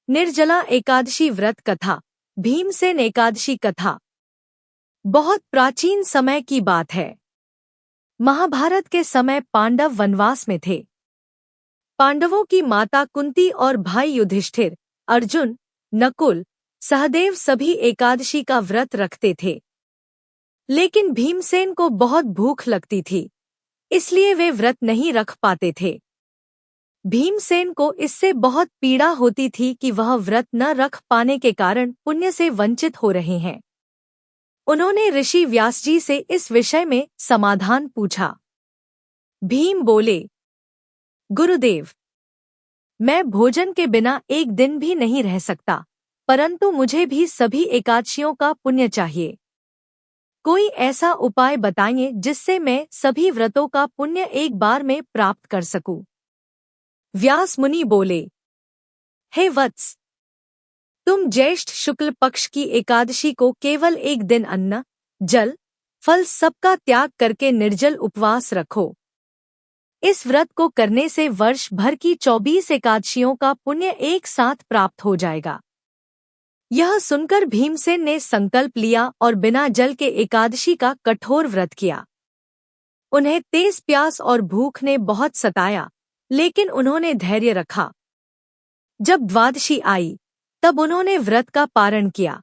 निर्जला एकादशी व्रत कथा। भीमसेन एकादशी कथा बहुत प्राचीन समय की बात है। महाभारत के समय पांडव वनवास में थे। पांडवों की माता कुंती और भाई युधिष्ठिर, अर्जुन, नकुल, सहदेव सभी एकादशी का व्रत रखते थे। लेकिन भीमसेन को बहुत भूख लगती थी, इसलिए वे व्रत नहीं रख पाते थे। भीमसेन को इससे बहुत पीड़ा होती थी कि वह व्रत न रख पाने के कारण पुण्य से वंचित हो रहे हैं। उन्होंने ऋषि व्यास जी से इस विषय में समाधान पूछा। भीम बोले, गुरुदेव, मैं भोजन के बिना एक दिन भी नहीं रह सकता, परंतु मुझे भी सभी एकादशियों का पुण्य चाहिए। कोई ऐसा उपाय बताइए जिससे मैं सभी व्रतों का पुण्य एक बार में प्राप्त कर सकूं। व्यास मुनि बोले, हे वत्स, तुम ज्येष्ठ शुक्ल पक्ष की एकादशी को केवल एक दिन अन्न, जल, फल सबका त्याग करके निर्जल उपवास रखो। इस व्रत को करने से वर्ष भर की 24 एकादशियों का पुण्य एक साथ प्राप्त हो जाएगा। यह सुनकर भीमसेन ने संकल्प लिया और बिना जल के एकादशी का कठोर व्रत किया। उन्हें तेज प्यास और भूख ने बहुत सताया, लेकिन उन्होंने धैर्य रखा। जब द्वादशी आई, तब उन्होंने व्रत का पारण किया।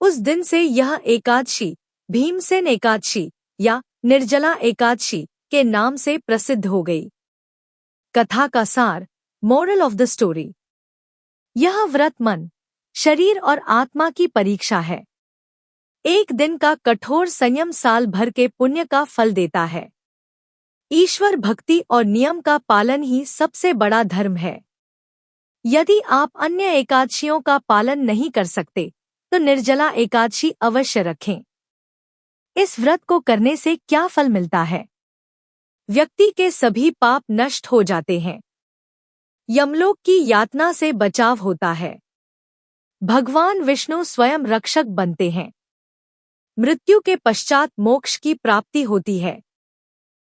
उस दिन से यह एकादशी भीमसेन एकादशी या निर्जला एकादशी के नाम से प्रसिद्ध हो गई। कथा का सार, मोरल ऑफ द स्टोरी। यह व्रत मन, शरीर और आत्मा की परीक्षा है। एक दिन का कठोर संयम साल भर के पुण्य का फल देता है। ईश्वर भक्ति और नियम का पालन ही सबसे बड़ा धर्म है। यदि आप अन्य एकादशियों का पालन नहीं कर सकते, तो निर्जला एकादशी अवश्य रखें। इस व्रत को करने से क्या फल मिलता है? व्यक्ति के सभी पाप नष्ट हो जाते हैं। यमलोक की यातना से बचाव होता है। भगवान विष्णु स्वयं रक्षक बनते हैं। मृत्यु के पश्चात मोक्ष की प्राप्ति होती है।